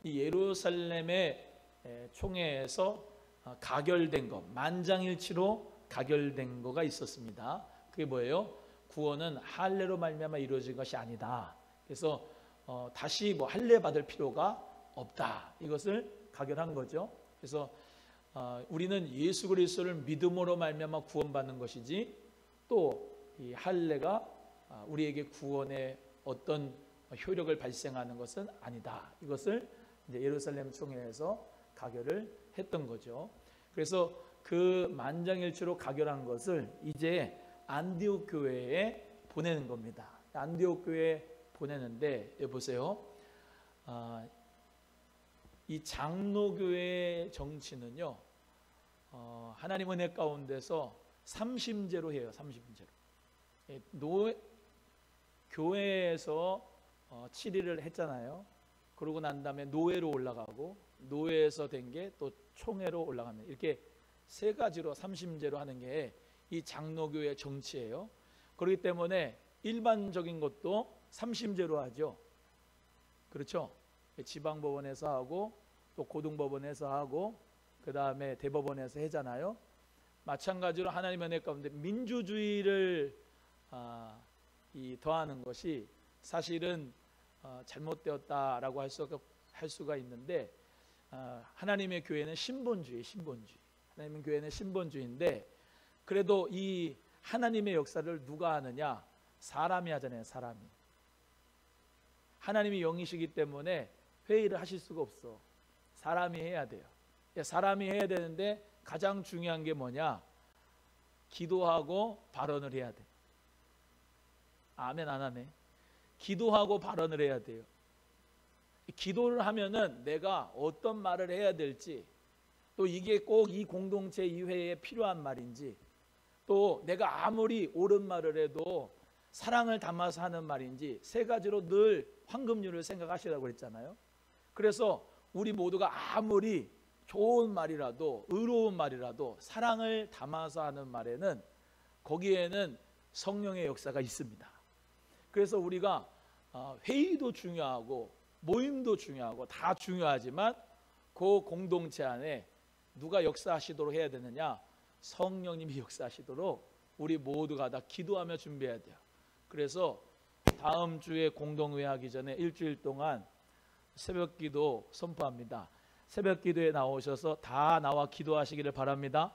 이 예루살렘의 총회에서 가결된 것, 만장일치로 가결된 거가 있었습니다. 그게 뭐예요? 구원은 할례로 말미암아 이루어진 것이 아니다. 그래서 다시 뭐 할례 받을 필요가 없다. 이것을 가결한 거죠. 그래서 우리는 예수 그리스도를 믿음으로 말미암아 구원받는 것이지 또 이 할례가 우리에게 구원의 어떤 효력을 발생하는 것은 아니다. 이것을 이제 예루살렘 총회에서 가결을 했던 거죠. 그래서 그 만장일치로 가결한 것을 이제 안디옥 교회에 보내는 겁니다. 안디옥 교회에 보내는데 여기 보세요. 이 장로교회의 정치는요, 하나님 은혜 가운데서 삼심제로 해요. 삼심제로. 교회에서 7일을 했잖아요. 그러고 난 다음에 노회로 올라가고 노회에서 된 게 또 총회로 올라갑니다. 이렇게 세 가지로 삼심제로 하는 게 이 장로교회 정치예요. 그렇기 때문에 일반적인 것도 삼심제로 하죠. 그렇죠? 지방법원에서 하고 또 고등법원에서 하고 그 다음에 대법원에서 하잖아요. 마찬가지로 하나님의 은혜 가운데 민주주의를 더하는 것이 사실은 잘못되었다라고 할 수가 있는데 하나님의 교회는 신본주의. 하나님의 교회는 신본주의인데 그래도 이 하나님의 역사를 누가 하느냐? 사람이 하잖아요. 사람이. 하나님이 영이시기 때문에 회의를 하실 수가 없어. 사람이 해야 돼요. 사람이 해야 되는데 가장 중요한 게 뭐냐? 기도하고 발언을 해야 돼. 아멘 안 하네. 기도하고 발언을 해야 돼요. 기도를 하면은 내가 어떤 말을 해야 될지, 또 이게 꼭 이 공동체 이 회에 필요한 말인지, 또 내가 아무리 옳은 말을 해도 사랑을 담아서 하는 말인지 세 가지로 늘 황금률을 생각하시라고 했잖아요. 그래서 우리 모두가 아무리 좋은 말이라도 의로운 말이라도 사랑을 담아서 하는 말에는 거기에는 성령의 역사가 있습니다. 그래서 우리가 회의도 중요하고 모임도 중요하고 다 중요하지만 그 공동체 안에 누가 역사하시도록 해야 되느냐? 성령님이 역사하시도록 우리 모두가 다 기도하며 준비해야 돼요. 그래서 다음 주에 공동회 하기 전에 일주일 동안 새벽 기도 선포합니다. 새벽 기도에 나오셔서 다 나와 기도하시기를 바랍니다.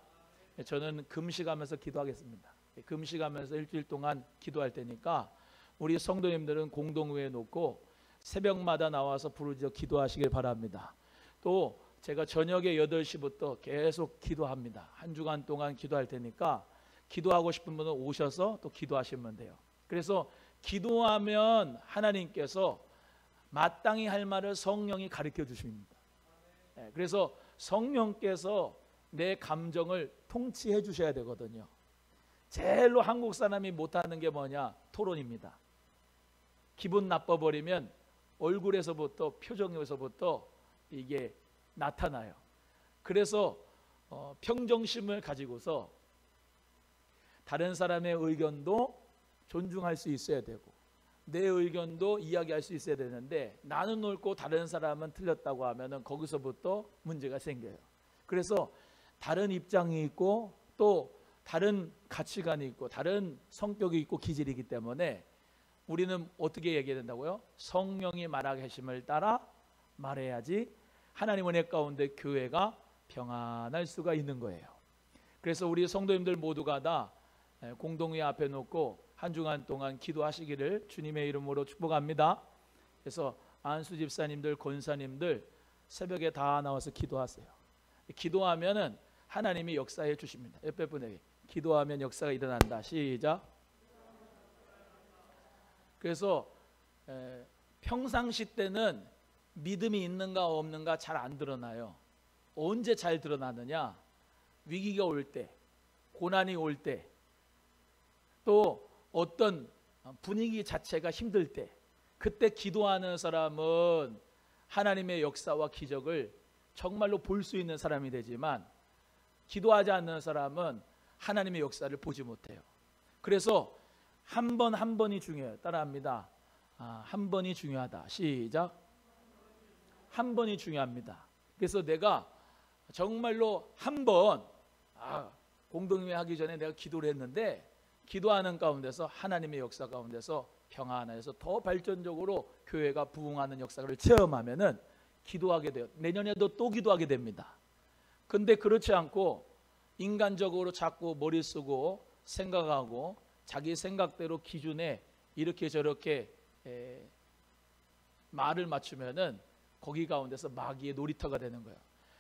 저는 금식하면서 기도하겠습니다. 금식하면서 일주일 동안 기도할 테니까 우리 성도님들은 공동회에 놓고 새벽마다 나와서 부르짖어 기도하시길 바랍니다. 또 제가 저녁에 8시부터 계속 기도합니다. 한 주간 동안 기도할 테니까 기도하고 싶은 분은 오셔서 또 기도하시면 돼요. 그래서 기도하면 하나님께서 마땅히 할 말을 성령이 가르쳐 주십니다. 그래서 성령께서 내 감정을 통치해 주셔야 되거든요. 제일로 한국 사람이 못하는 게 뭐냐? 토론입니다. 기분 나빠버리면 얼굴에서부터 표정에서부터 이게 나타나요. 그래서 평정심을 가지고서 다른 사람의 의견도 존중할 수 있어야 되고 내 의견도 이야기할 수 있어야 되는데 나는 옳고 다른 사람은 틀렸다고 하면은 거기서부터 문제가 생겨요. 그래서 다른 입장이 있고 또 다른 가치관이 있고 다른 성격이 있고 기질이기 때문에 우리는 어떻게 얘기해야 된다고요? 성령이 말하게 하심을 따라 말해야지 하나님 은혜 가운데 교회가 평안할 수가 있는 거예요. 그래서 우리 성도님들 모두가 다 공동회 앞에 놓고 한 주간 동안 기도하시기를 주님의 이름으로 축복합니다. 그래서 안수 집사님들, 권사님들 새벽에 다 나와서 기도하세요. 기도하면은 하나님이 역사해 주십니다. 옆에 분에게 기도하면 역사가 일어난다. 시작. 그래서 평상시 때는 믿음이 있는가 없는가 잘 안 드러나요. 언제 잘 드러나느냐? 위기가 올 때, 고난이 올 때, 또 어떤 분위기 자체가 힘들 때, 그때 기도하는 사람은 하나님의 역사와 기적을 정말로 볼 수 있는 사람이 되지만 기도하지 않는 사람은 하나님의 역사를 보지 못해요. 그래서 한 번 한 번이 중요해요. 따라합니다. 한 번이 중요하다. 시작. 한 번이 중요합니다. 그래서 내가 정말로 한 번 공동회 하기 전에 내가 기도를 했는데 기도하는 가운데서 하나님의 역사 가운데서 평안해서 더 발전적으로 교회가 부흥하는 역사를 체험하면은 기도하게 돼요. 내년에도 또 기도하게 됩니다. 근데 그렇지 않고 인간적으로 자꾸 머리 쓰고 생각하고 자기 생각대로 기준에 이렇게 저렇게 말을 맞추면은 거기 가운데서 마귀의 놀이터가 되는 거예요.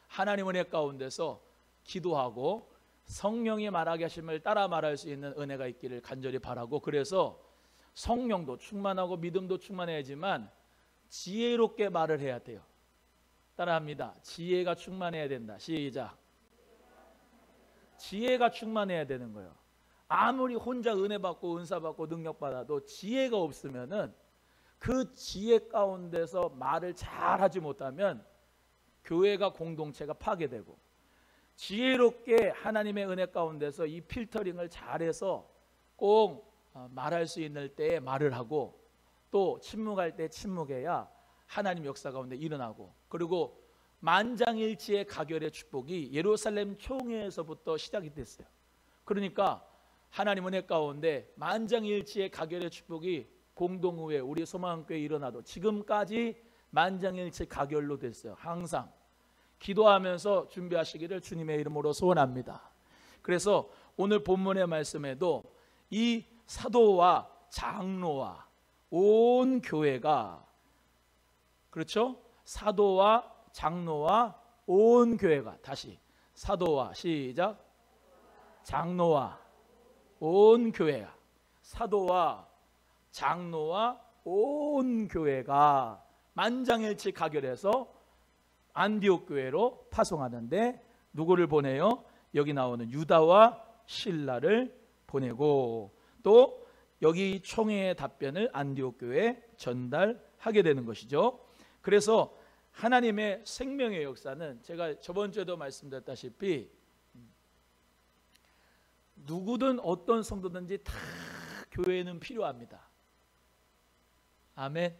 하나님 은혜 가운데서 기도하고 성령이 말하게 하심을 따라 말할 수 있는 은혜가 있기를 간절히 바라고, 그래서 성령도 충만하고 믿음도 충만해야지만 지혜롭게 말을 해야 돼요. 따라합니다. 지혜가 충만해야 된다. 시작. 지혜가 충만해야 되는 거예요. 아무리 혼자 은혜 받고 은사 받고 능력 받아도 지혜가 없으면은 그 지혜 가운데서 말을 잘 하지 못하면 교회가 공동체가 파괴되고, 지혜롭게 하나님의 은혜 가운데서 이 필터링을 잘해서 꼭 말할 수 있는 때에 말을 하고 또 침묵할 때 침묵해야 하나님 역사 가운데 일어나고, 그리고 만장일치의 가결의 축복이 예루살렘 총회에서부터 시작이 됐어요. 그러니까 하나님 은혜 가운데 만장일치의 가결의 축복이 공동의회 우리 소망교회에 일어나도 지금까지 만장일치 가결로 됐어요. 항상 기도하면서 준비하시기를 주님의 이름으로 소원합니다. 그래서 오늘 본문의 말씀에도 이 사도와 장로와 온 교회가, 그렇죠? 사도와 장로와 온 교회가, 다시 사도와 시작, 장로와 온 교회가, 사도와 장로와 온 교회가 만장일치 가결해서 안디옥 교회로 파송하는데 누구를 보내요? 여기 나오는 유다와 실라를 보내고, 또 여기 총회의 답변을 안디옥 교회에 전달하게 되는 것이죠. 그래서 하나님의 생명의 역사는 제가 저번 주에도 말씀드렸다시피 누구든 어떤 성도든지 다 교회는 필요합니다. 아멘.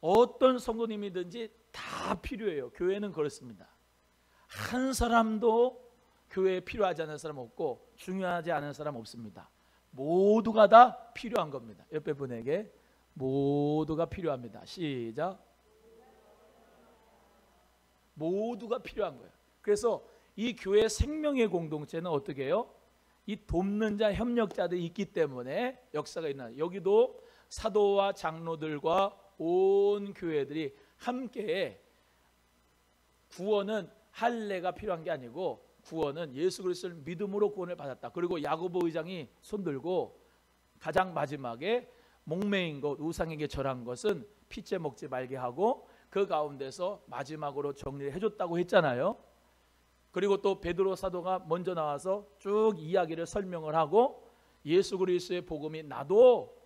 어떤 성도님이든지 다 필요해요. 교회는 그렇습니다. 한 사람도 교회에 필요하지 않은 사람 없고 중요하지 않은 사람 없습니다. 모두가 다 필요한 겁니다. 옆에 분에게 모두가 필요합니다. 시작. 모두가 필요한 거예요. 그래서 이 교회 생명의 공동체는 어떻게 해요? 이 돕는 자, 협력자들이 있기 때문에 역사가 있나요? 여기도 사도와 장로들과 온 교회들이 함께, 구원은 할례가 필요한 게 아니고 구원은 예수 그리스도를 믿음으로 구원을 받았다. 그리고 야고보 의장이 손들고 가장 마지막에 목매인 것, 우상에게 절한 것은 피째 먹지 말게 하고 그 가운데서 마지막으로 정리를 해줬다고 했잖아요. 그리고 또 베드로 사도가 먼저 나와서 쭉 이야기를 설명을 하고 예수 그리스도의 복음이 나도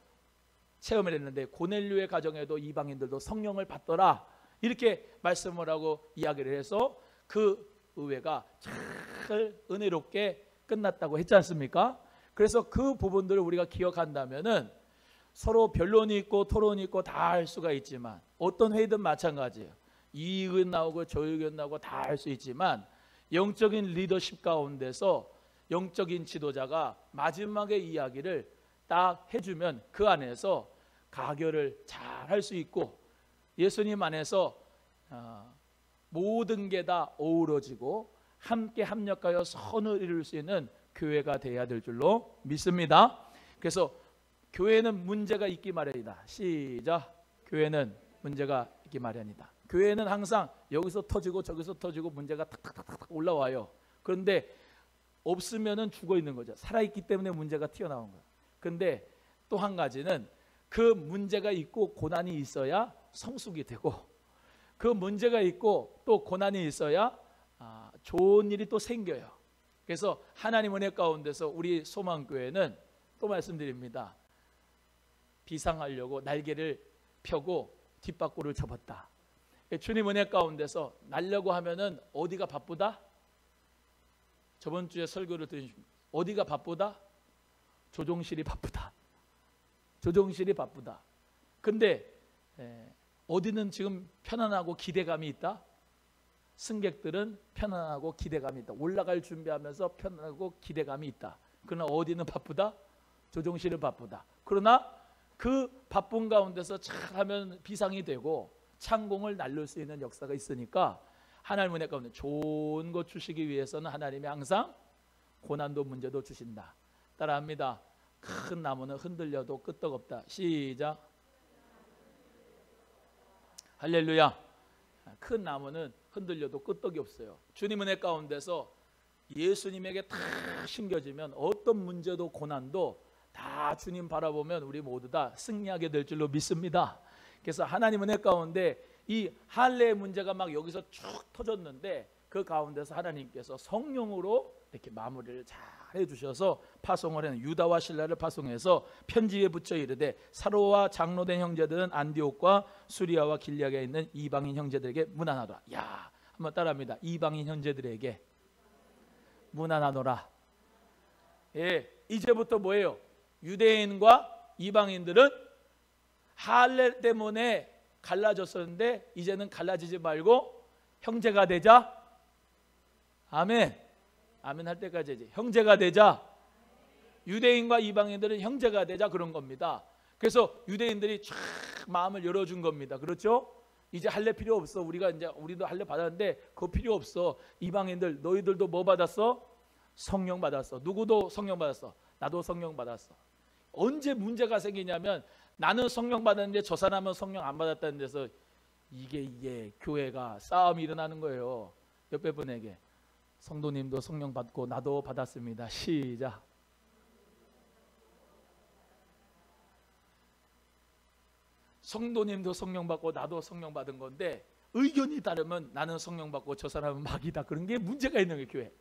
체험을 했는데 고넬료의 가정에도 이방인들도 성령을 받더라, 이렇게 말씀을 하고 이야기를 해서 그 의회가 잘 은혜롭게 끝났다고 했지 않습니까? 그래서 그 부분들을 우리가 기억한다면은 서로 변론이 있고 토론이 있고 다 할 수가 있지만, 어떤 회의든 마찬가지예요. 이 의견 나오고 저 의견 나오고 다 할 수 있지만 영적인 리더십 가운데서 영적인 지도자가 마지막에 이야기를 딱 해주면 그 안에서 가결을 잘 할 수 있고 예수님 안에서 모든 게 다 어우러지고 함께 합력하여 선을 이룰 수 있는 교회가 되어야 될 줄로 믿습니다. 그래서 교회는 문제가 있기 마련이다. 시작. 교회는 문제가 있기 마련이다. 교회는 항상 여기서 터지고 저기서 터지고 문제가 탁탁탁탁 올라와요. 그런데 없으면은 죽어 있는 거죠. 살아있기 때문에 문제가 튀어나온 거예요. 근데 또 한 가지는 그 문제가 있고 고난이 있어야 성숙이 되고, 그 문제가 있고 또 고난이 있어야 좋은 일이 또 생겨요. 그래서 하나님 은혜 가운데서 우리 소망교회는 또 말씀드립니다. 비상하려고 날개를 펴고 뒷바퀴를 접었다. 주님 은혜 가운데서 날려고 하면은 어디가 바쁘다? 저번 주에 설교를 들으신 어디가 바쁘다? 조종실이 바쁘다. 조종실이 바쁘다. 근데 어디는 지금 편안하고 기대감이 있다. 승객들은 편안하고 기대감이 있다. 올라갈 준비하면서 편안하고 기대감이 있다. 그러나 어디는 바쁘다? 조종실은 바쁘다. 그러나 그 바쁜 가운데서 잘하면 비상이 되고 창공을 날릴 수 있는 역사가 있으니까 하나님 은혜 가운데 좋은 것 주시기 위해서는 하나님이 항상 고난도 문제도 주신다. 따라합니다. 큰 나무는 흔들려도 끄떡없다. 시작. 할렐루야. 큰 나무는 흔들려도 끄떡이 없어요. 주님 은혜 가운데서 예수님에게 다 심겨지면 어떤 문제도 고난도 다 주님 바라보면 우리 모두 다 승리하게 될 줄로 믿습니다. 그래서 하나님 은혜 가운데 이 할례의 문제가 막 여기서 쭉 터졌는데 그 가운데서 하나님께서 성령으로 이렇게 마무리를 잘 해주셔서 파송을 해는 유다와 실라를 파송해서 편지에 붙여 이르되 사로와 장로된 형제들은 안디옥과 수리아와 길리아에 있는 이방인 형제들에게 문안하노라. 야, 한번 따라합니다. 이방인 형제들에게 문안하노라. 예, 이제부터 뭐예요? 유대인과 이방인들은 할례 때문에 갈라졌었는데 이제는 갈라지지 말고 형제가 되자. 아멘. 아멘 할 때까지 이제 형제가 되자. 유대인과 이방인들은 형제가 되자 그런 겁니다. 그래서 유대인들이 쫙 마음을 열어준 겁니다. 그렇죠? 이제 할례 필요 없어. 우리도 할례 받았는데 그거 필요 없어. 이방인들 너희들도 뭐 받았어? 성령 받았어. 누구도 성령 받았어. 나도 성령 받았어. 언제 문제가 생기냐면 나는 성령 받았는데 저 사람은 성령 안 받았다는 데서 이게 교회가 싸움이 일어나는 거예요. 옆에 분에게 성도님도 성령 받고 나도 받았습니다. 시작. 성도님도 성령 받고 나도 성령 받은 건데 의견이 다르면 나는 성령 받고 저 사람은 마귀다. 그런 게 문제가 있는 거예요. 교회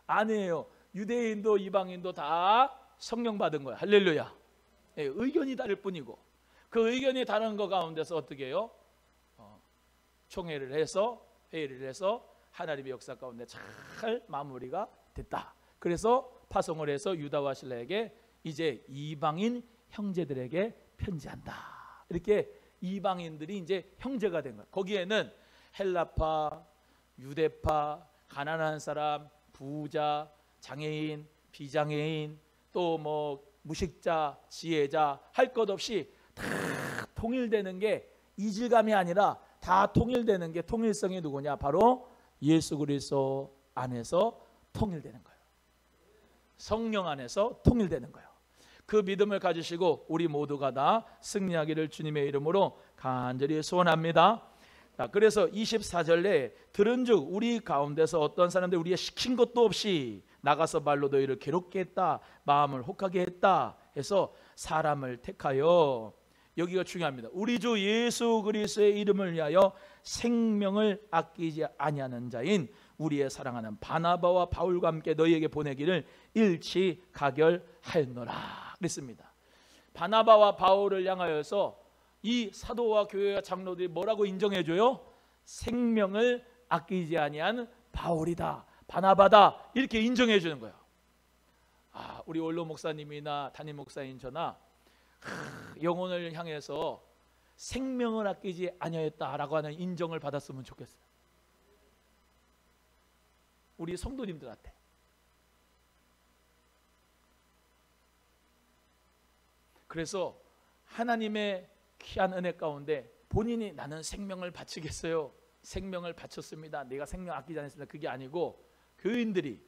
아니에요. 유대인도 이방인도 다 성령 받은 거예요. 할렐루야. 예, 의견이 다를 뿐이고 그 의견이 다른 거 가운데서 어떻게 해요? 총회를 해서 회의를 해서 하나님의 역사 가운데 잘 마무리가 됐다. 그래서 파송을 해서 유다와 실라에게 이제 이방인 형제들에게 편지한다. 이렇게 이방인들이 이제 형제가 된 거예요. 거기에는 헬라파, 유대파, 가난한 사람, 부자, 장애인, 비장애인, 또 뭐 무식자, 지혜자 할 것 없이 다 통일되는 게 이질감이 아니라 다 통일되는 게 통일성이 누구냐? 바로 예수 그리스도 안에서 통일되는 거예요. 성령 안에서 통일되는 거예요. 그 믿음을 가지시고 우리 모두가 다 승리하기를 주님의 이름으로 간절히 소원합니다. 자, 그래서 24절에 들은즉 우리 가운데서 어떤 사람들 우리가 시킨 것도 없이 나가서 말로 너희를 괴롭게 했다, 마음을 혹하게 했다 해서 사람을 택하여, 여기가 중요합니다. 우리 주 예수 그리스도의 이름을 위하여 생명을 아끼지 아니하는 자인 우리의 사랑하는 바나바와 바울과 함께 너희에게 보내기를 일치 가결하였노라 그랬습니다. 바나바와 바울을 향하여서 이 사도와 교회와 장로들이 뭐라고 인정해줘요? 생명을 아끼지 아니한 바울이다, 바나바다, 이렇게 인정해주는 거예요. 우리 원로 목사님이나 담임 목사인 저나 영혼을 향해서 생명을 아끼지 아니하였다라고 하는 인정을 받았으면 좋겠어요. 우리 성도님들한테. 그래서 하나님의 귀한 은혜 가운데 본인이 나는 생명을 바치겠어요, 생명을 바쳤습니다, 내가 생명 아끼지 않습니다, 그게 아니고 교인들이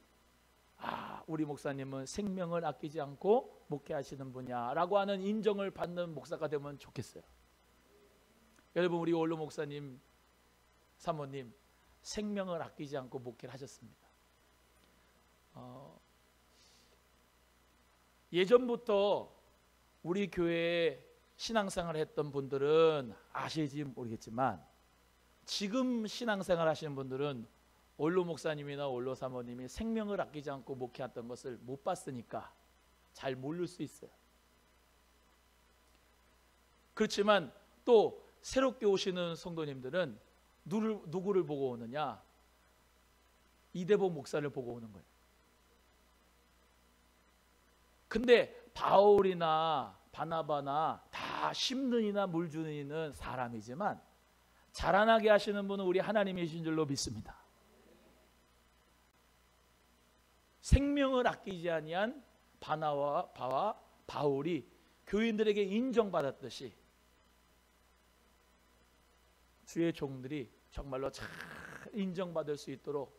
우리 목사님은 생명을 아끼지 않고 목회하시는 분이야 라고 하는 인정을 받는 목사가 되면 좋겠어요. 여러분, 우리 원로 목사님, 사모님 생명을 아끼지 않고 목회를 하셨습니다. 예전부터 우리 교회에 신앙생활을 했던 분들은 아실지 모르겠지만 지금 신앙생활 하시는 분들은 원로 목사님이나 원로 사모님이 생명을 아끼지 않고 목회했던 것을 못 봤으니까 잘 모를 수 있어요. 그렇지만 또 새롭게 오시는 성도님들은 누구를 보고 오느냐? 이대복 목사를 보고 오는 거예요. 근데 바울이나 바나바나 다 심는 이나 물 주는 이는 사람이지만 자라나게 하시는 분은 우리 하나님이신 줄로 믿습니다. 생명을 아끼지 아니한 바나바와 바울이 교인들에게 인정받았듯이 주의 종들이 정말로 잘 인정받을 수 있도록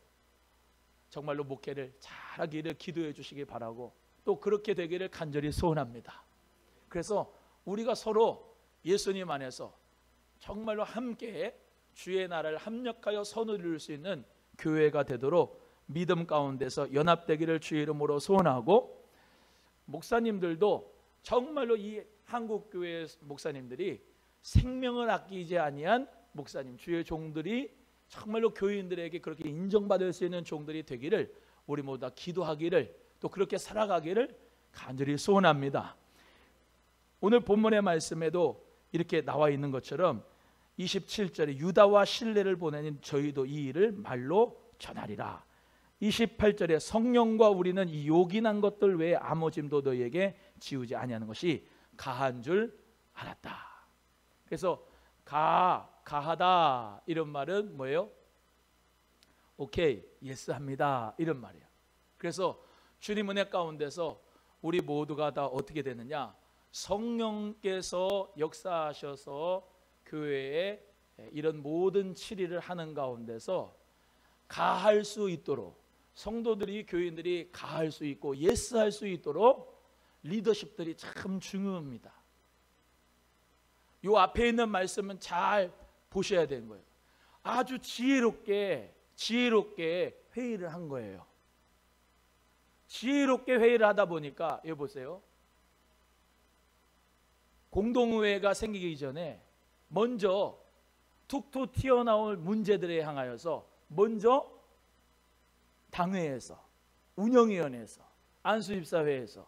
정말로 목회를 잘하기를 기도해 주시기 바라고, 또 그렇게 되기를 간절히 소원합니다. 그래서 우리가 서로 예수님 안에서 정말로 함께 주의 나라를 합력하여 선을 이룰 수 있는 교회가 되도록 믿음 가운데서 연합되기를 주의 이름으로 소원하고, 목사님들도 정말로 이 한국교회 목사님들이 생명을 아끼지 아니한 목사님, 주의 종들이 정말로 교인들에게 그렇게 인정받을 수 있는 종들이 되기를 우리 모두 다 기도하기를, 또 그렇게 살아가기를 간절히 소원합니다. 오늘 본문의 말씀에도 이렇게 나와 있는 것처럼 27절에 유다와 실레를 보내는 저희도 이 일을 말로 전하리라. 28절에 성령과 우리는 이 요긴한 것들 외에 아무 짐도 너희에게 지우지 아니하는 것이 가한 줄 알았다. 그래서 가하다 이런 말은 뭐예요? 오케이, 예스 합니다 이런 말이에요. 그래서 주님 은혜 가운데서 우리 모두가 다 어떻게 되느냐, 성령께서 역사하셔서 교회에 이런 모든 치리를 하는 가운데서 가할 수 있도록, 성도들이 교인들이 가할 수 있고 예스할 수 있도록 리더십들이 참 중요합니다. 요 앞에 있는 말씀은 잘 보셔야 되는 거예요. 아주 지혜롭게 회의를 한 거예요. 지혜롭게 회의를 하다 보니까 여기 보세요. 공동의회가 생기기 전에 먼저 툭툭 튀어나올 문제들에 향하여서 먼저 당회에서, 운영위원회에서, 안수집사회에서,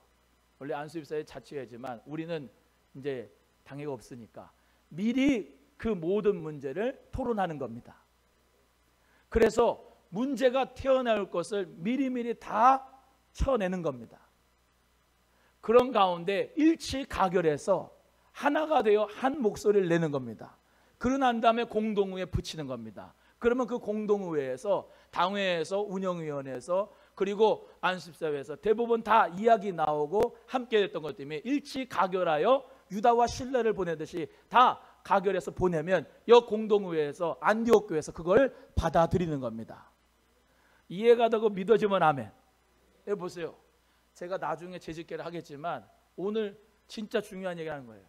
원래 안수집사회 자치회지만 우리는 이제 당회가 없으니까 미리 그 모든 문제를 토론하는 겁니다. 그래서 문제가 튀어나올 것을 미리미리 다 쳐내는 겁니다. 그런 가운데 일치가결해서 하나가 되어 한 목소리를 내는 겁니다. 그러고 난 다음에 공동의회에 붙이는 겁니다. 그러면 그 공동의회에서, 당회에서, 운영위원회에서, 그리고 안수집사회에서 대부분 다 이야기 나오고 함께 했던 것 때문에 일치가결하여 유다와 실레를 보내듯이 다 가결해서 보내면 이 공동의회에서, 안디옥 교회에서 그걸 받아들이는 겁니다. 이해가 되고 믿어지면 아멘. 여기 보세요. 제가 나중에 재직계를 하겠지만 오늘 진짜 중요한 얘기를 하는 거예요.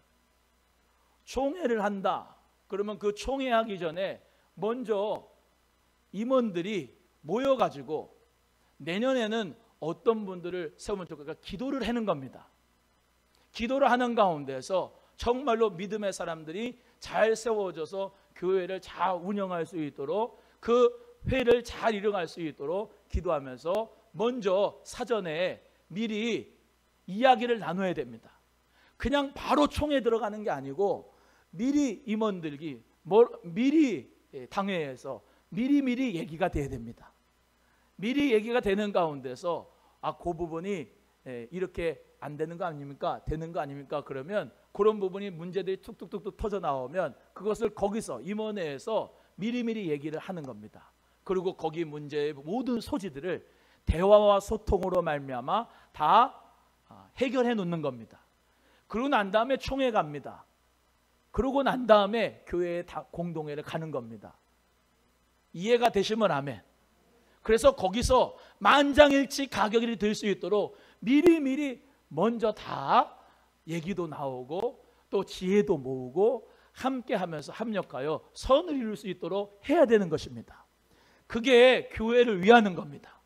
총회를 한다. 그러면 그 총회하기 전에 먼저 임원들이 모여가지고 내년에는 어떤 분들을 세우면 좋을까 기도를 하는 겁니다. 기도를 하는 가운데서 정말로 믿음의 사람들이 잘 세워져서 교회를 잘 운영할 수 있도록, 그 회를 잘 이뤄갈 수 있도록 기도하면서 먼저 사전에 미리 이야기를 나눠야 됩니다. 그냥 바로 총회 들어가는 게 아니고 미리 임원들이 미리 당회에서 미리 얘기가 돼야 됩니다. 미리 얘기가 되는 가운데서 그 부분이 이렇게 안 되는 거 아닙니까? 되는 거 아닙니까? 그러면 그런 부분이 문제들이 툭툭툭 터져 나오면 그것을 거기서 임원회에서 미리 얘기를 하는 겁니다. 그리고 거기 문제의 모든 소지들을 대화와 소통으로 말미암아 다 해결해 놓는 겁니다. 그러고 난 다음에 총회 갑니다. 그러고 난 다음에 교회에 공동회를 가는 겁니다. 이해가 되시면 아멘. 그래서 거기서 만장일치 가격이 될 수 있도록 미리 먼저 다 얘기도 나오고 또 지혜도 모으고 함께 하면서 합력하여 선을 이룰 수 있도록 해야 되는 것입니다. 그게 교회를 위하는 겁니다.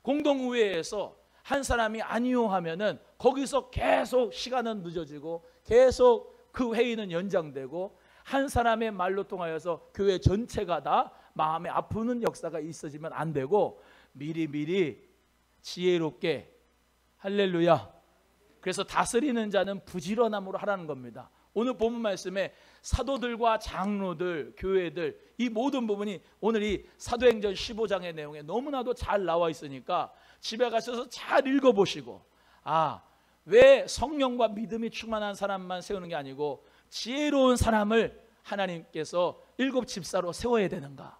공동의회에서 한 사람이 아니요 하면은 거기서 계속 시간은 늦어지고 계속 그 회의는 연장되고 한 사람의 말로 통하여서 교회 전체가 다 마음에 아프는 역사가 있어지면 안 되고 미리 지혜롭게, 할렐루야. 그래서 다스리는 자는 부지런함으로 하라는 겁니다. 오늘 본문 말씀에 사도들과 장로들, 교회들 이 모든 부분이 오늘 이 사도행전 15장의 내용에 너무나도 잘 나와 있으니까 집에 가셔서 잘 읽어보시고, 왜 성령과 믿음이 충만한 사람만 세우는 게 아니고 지혜로운 사람을 하나님께서 7 집사로 세워야 되는가?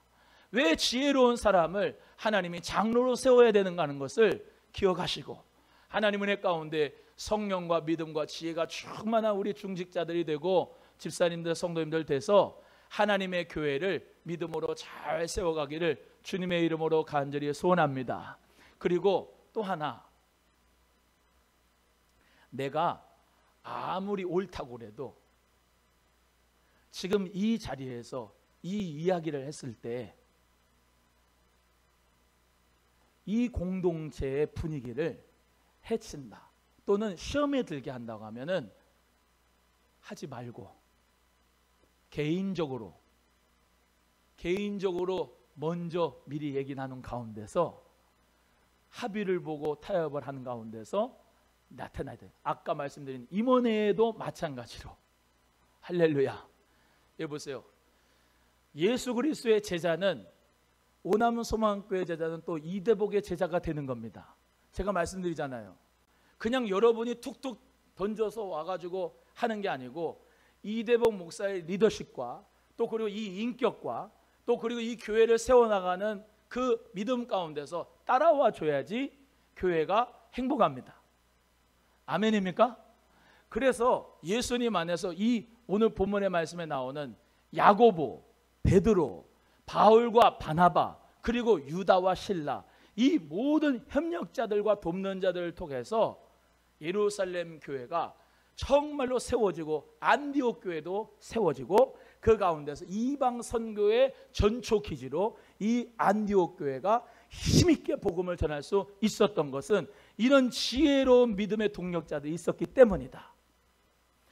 왜 지혜로운 사람을 하나님이 장로로 세워야 되는가 하는 것을 기억하시고, 하나님 은혜 가운데 성령과 믿음과 지혜가 충만한 우리 중직자들이 되고 집사님들, 성도님들 돼서 하나님의 교회를 믿음으로 잘 세워가기를 주님의 이름으로 간절히 소원합니다. 그리고 또 하나, 내가 아무리 옳다고 그래도 지금 이 자리에서 이 이야기를 했을 때 이 공동체의 분위기를 해친다 또는 시험에 들게 한다고 하면은 하지 말고 개인적으로 먼저 미리 얘기 나눈 가운데서 합의를 보고 타협을 하는 가운데서 나타나야 돼요. 아까 말씀드린 임원회에도 마찬가지로. 할렐루야. 여기 보세요. 예수 그리스도의 제자는, 오남은 소망교회 제자는 또 이대복의 제자가 되는 겁니다. 제가 말씀드리잖아요. 그냥 여러분이 툭툭 던져서 와가지고 하는 게 아니고 이대복 목사의 리더십과 또 그리고 이 인격과 또 그리고 이 교회를 세워나가는 그 믿음 가운데서 따라와 줘야지 교회가 행복합니다. 아멘입니까? 그래서 예수님 안에서 이 오늘 본문의 말씀에 나오는 야고보, 베드로, 바울과 바나바, 그리고 유다와 실라, 이 모든 협력자들과 돕는 자들을 통해서 예루살렘 교회가 정말로 세워지고 안디옥 교회도 세워지고 그 가운데서 이방 선교의 전초 기지로 이 안디옥 교회가 힘있게 복음을 전할 수 있었던 것은 이런 지혜로운 믿음의 동력자들이 있었기 때문이다.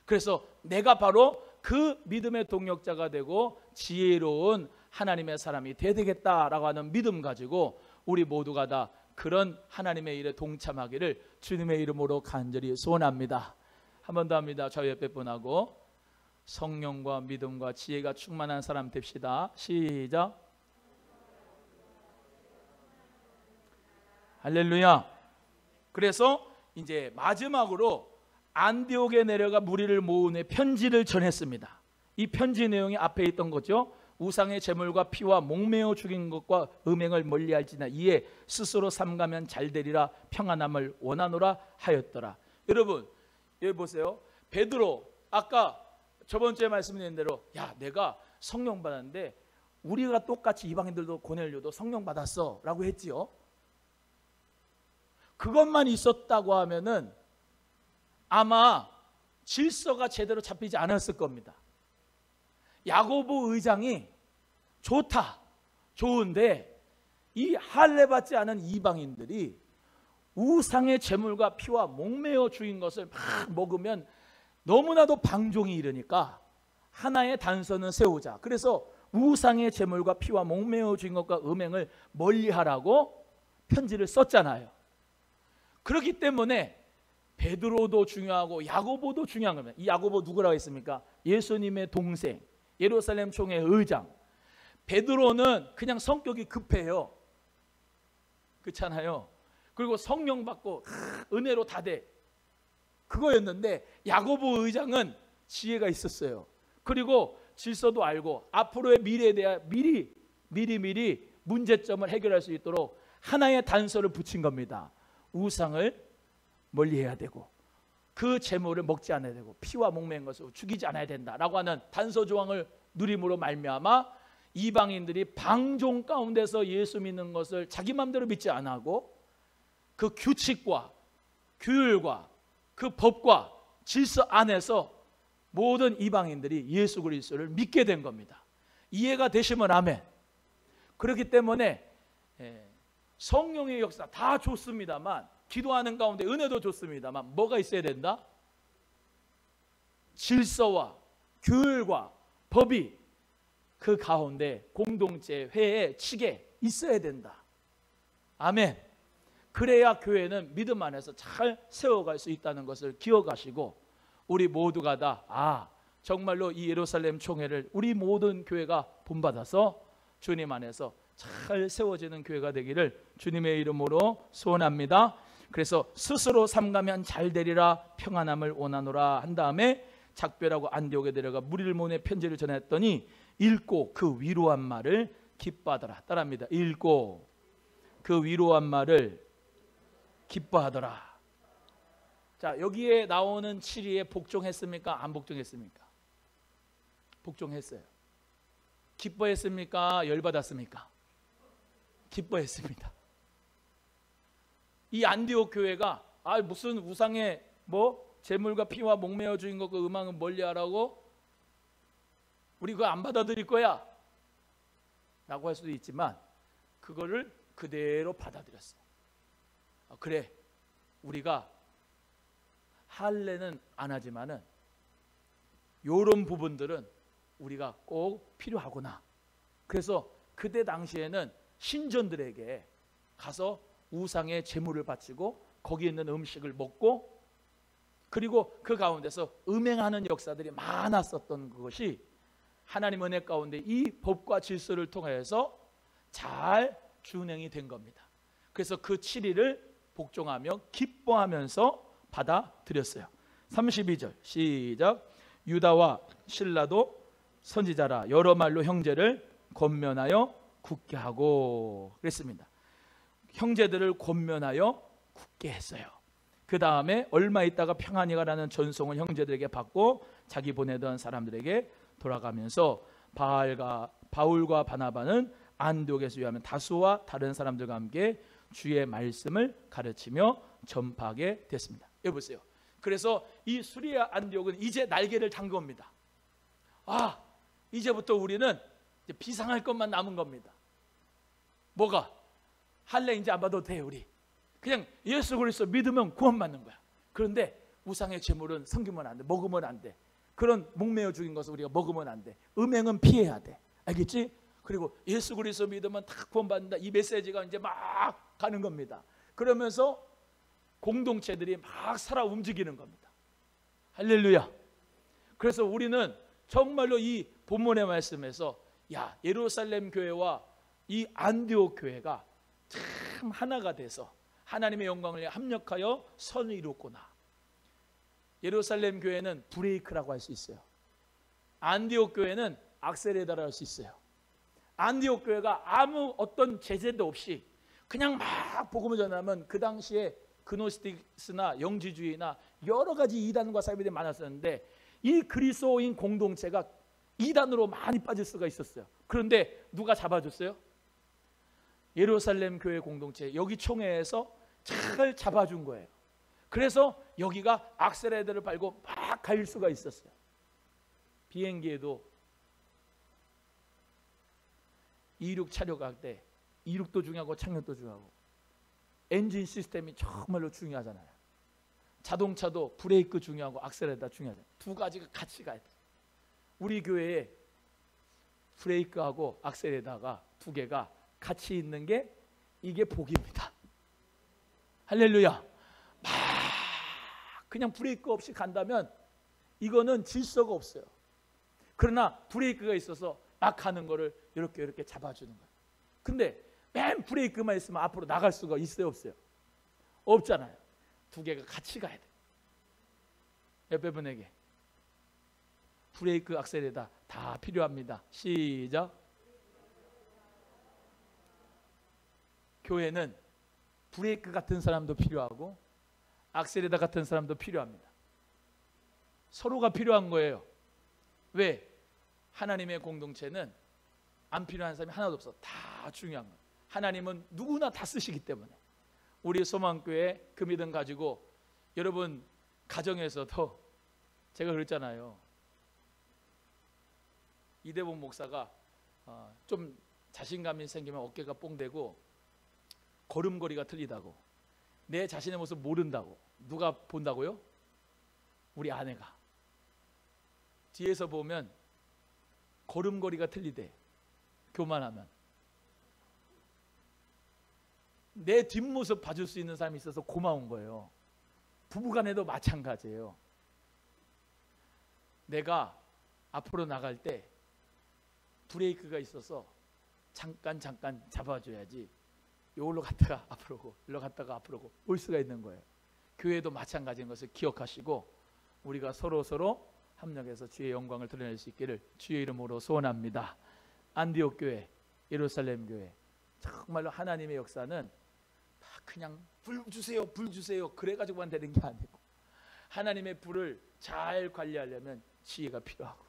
그래서 내가 바로 그 믿음의 동력자가 되고 지혜로운 하나님의 사람이 돼야 되겠다라고 하는 믿음 가지고 우리 모두가 다 그런 하나님의 일에 동참하기를 주님의 이름으로 간절히 소원합니다. 한 번 더 합니다. 저희 옆에 분하고 성령과 믿음과 지혜가 충만한 사람 됩시다. 시작. 할렐루야. 그래서 이제 마지막으로 안디옥에 내려가 무리를 모은 후에 편지를 전했습니다. 이 편지 내용이 앞에 있던 거죠. 우상의 제물과 피와 목매어 죽인 것과 음행을 멀리할지나 이에 스스로 삼가면 잘되리라 평안함을 원하노라 하였더라. 여러분 여기 보세요. 베드로, 아까 저번 주에 말씀드린 대로 야 내가 성령 받았는데 우리가 똑같이 이방인들도 고넬료도 성령 받았어 라고 했지요. 그것만 있었다고 하면은 아마 질서가 제대로 잡히지 않았을 겁니다. 야고보 의장이 좋다, 좋은데 이 할례 받지 않은 이방인들이 우상의 제물과 피와 목매어 죽인 것을 막 먹으면 너무나도 방종이 이르니까 하나의 단서는 세우자. 그래서 우상의 제물과 피와 목매어 죽인 것과 음행을 멀리하라고 편지를 썼잖아요. 그렇기 때문에 베드로도 중요하고 야고보도 중요한 겁니다. 이 야고보 누구라고 했습니까? 예수님의 동생, 예루살렘 총회 의장. 베드로는 그냥 성격이 급해요. 그렇잖아요. 그리고 성령 받고 은혜로 다 돼. 그거였는데 야고보 의장은 지혜가 있었어요. 그리고 질서도 알고 앞으로의 미래에 대한 미리 문제점을 해결할 수 있도록 하나의 단서를 붙인 겁니다. 우상을 멀리해야 되고 그 제물을 먹지 않아야 되고 피와 목매인 것을 죽이지 않아야 된다라고 하는 단서 조항을 누림으로 말미암아 이방인들이 방종 가운데서 예수 믿는 것을 자기 마음대로 믿지 않고 그 규칙과 규율과 그 법과 질서 안에서 모든 이방인들이 예수 그리스도를 믿게 된 겁니다. 이해가 되시면 아멘. 그렇기 때문에 성령의 역사 다 좋습니다만 기도하는 가운데 은혜도 좋습니다만 뭐가 있어야 된다? 질서와 규율과 법이 그 가운데 공동체 회의 측에 있어야 된다. 아멘. 그래야 교회는 믿음 안에서 잘 세워갈 수 있다는 것을 기억하시고 우리 모두가 다 정말로 이 예루살렘 총회를 우리 모든 교회가 본받아서 주님 안에서 잘 세워지는 교회가 되기를 주님의 이름으로 소원합니다. 그래서 스스로 삼가면 잘 되리라 평안함을 원하노라 한 다음에 작별하고 안디옥에 데려가 무리를 모내 편지를 전했더니 읽고 그 위로한 말을 기뻐하더라. 따라합니다. 읽고 그 위로한 말을 기뻐하더라. 자, 여기에 나오는 7위에 복종했습니까? 안 복종했습니까? 복종했어요. 기뻐했습니까? 열받았습니까? 기뻐했습니다. 이 안디옥 교회가 무슨 우상에 재물과 피와 목매어 주인 것 그 음악은 멀리하라고 우리 그거 안 받아들일 거야 라고 할 수도 있지만 그거를 그대로 받아들였어요. 그래, 우리가 할례는 안 하지만은 요런 부분들은 우리가 꼭 필요하구나. 그래서 그때 당시에는 신전들에게 가서 우상의 제물을 바치고 거기에 있는 음식을 먹고 그리고 그 가운데서 음행하는 역사들이 많았었던 것이 하나님 은혜 가운데 이 법과 질서를 통해서 잘 준행이 된 겁니다. 그래서 그 7일을 복종하며 기뻐하면서 받아들였어요. 32절 시작. 유다와 실라도 선지자라 여러 말로 형제를 권면하여 굳게 하고 그랬습니다. 형제들을 권면하여 굳게 했어요. 그 다음에 얼마 있다가 평안히 가라는 전송을 형제들에게 받고 자기 보내던 사람들에게 돌아가면서 바울과 바나바는 안디옥에서 유하면 다수와 다른 사람들과 함께 주의 말씀을 가르치며 전파하게 됐습니다. 여기 보세요. 그래서 이 수리아 안디옥은 이제 날개를 단 겁니다. 이제부터 우리는 이제 비상할 것만 남은 겁니다. 뭐가? 할례 이제 안 받아도 돼. 우리 그냥 예수 그리스도 믿으면 구원받는 거야. 그런데 우상의 제물은 섬기면 안 돼. 먹으면 안 돼. 그런 목매어 죽인 것을 우리가 먹으면 안 돼. 음행은 피해야 돼. 알겠지? 그리고 예수 그리스도 믿으면 다 구원받는다. 이 메시지가 이제 막 가는 겁니다. 그러면서 공동체들이 막 살아 움직이는 겁니다. 할렐루야. 그래서 우리는 정말로 이 본문의 말씀에서 예루살렘 교회와 이 안디옥 교회가 참 하나가 돼서 하나님의 영광을 합력하여 선을 이뤘구나. 예루살렘 교회는 브레이크라고 할 수 있어요. 안디옥 교회는 악셀레다라고 할 수 있어요. 안디옥 교회가 아무 어떤 제재도 없이 그냥 막 복음을 전하면 그 당시에 그노스티스나 영지주의나 여러 가지 이단과 사이비들이 많았었는데 이 그리스도인 공동체가 이단으로 많이 빠질 수가 있었어요. 그런데 누가 잡아줬어요? 예루살렘 교회 공동체 여기 총회에서 잘 잡아준 거예요. 그래서 여기가 악셀레다를 밟고 막 갈 수가 있었어요. 비행기에도 이륙 착륙할 때 이륙도 중요하고 착륙도 중요하고 엔진 시스템이 정말로 중요하잖아요. 자동차도 브레이크 중요하고 악셀레다 중요하잖아요. 두 가지가 같이 가야 돼요. 우리 교회에 브레이크하고 악셀레다가 두 개가 같이 있는 게 이게 복입니다. 할렐루야. 막 그냥 브레이크 없이 간다면 이거는 질서가 없어요. 그러나 브레이크가 있어서 막 가는 거를 이렇게 잡아주는 거예요. 근데 맨 브레이크만 있으면 앞으로 나갈 수가 있어요, 없어요? 없잖아요. 두 개가 같이 가야 돼. 옆에 분에게 브레이크, 악셀레다 다 필요합니다. 시작. 교회는 브레이크 같은 사람도 필요하고 악셀레다 같은 사람도 필요합니다. 서로가 필요한 거예요. 왜? 하나님의 공동체는 안 필요한 사람이 하나도 없어. 다 중요한 거예요. 하나님은 누구나 다 쓰시기 때문에. 우리 소망교회 그 믿음 가지고 여러분 가정에서도 제가 그랬잖아요. 이대봉 목사가 좀 자신감이 생기면 어깨가 뽕대고 걸음걸이가 틀리다고, 내 자신의 모습 모른다고. 누가 본다고요? 우리 아내가. 뒤에서 보면 걸음걸이가 틀리대. 교만하면. 내 뒷모습 봐줄 수 있는 사람이 있어서 고마운 거예요. 부부간에도 마찬가지예요. 내가 앞으로 나갈 때 브레이크가 있어서 잠깐 잡아줘야지 요걸로 갔다가 앞으로 오고 일로 갔다가 앞으로 오고 올 수가 있는 거예요. 교회도 마찬가지인 것을 기억하시고 우리가 서로 합력해서 주의 영광을 드러낼 수 있기를 주의 이름으로 소원합니다. 안디옥 교회, 예루살렘 교회, 정말로 하나님의 역사는 다 그냥 불 주세요, 불 주세요 그래가지고만 되는 게 아니고, 하나님의 불을 잘 관리하려면 지혜가 필요하고,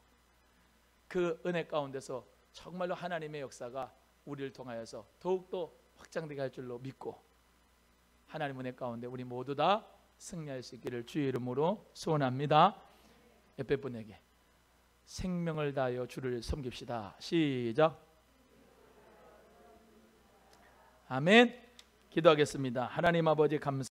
그 은혜 가운데서 정말로 하나님의 역사가 우리를 통하여서 더욱더 확장되게 할 줄로 믿고, 하나님 은혜 가운데 우리 모두 다 승리할 수 있기를 주의 이름으로 소원합니다. 옆에 분에게 생명을 다하여 주를 섬깁시다. 시작. 아멘. 기도하겠습니다. 하나님 아버지 감사합니다.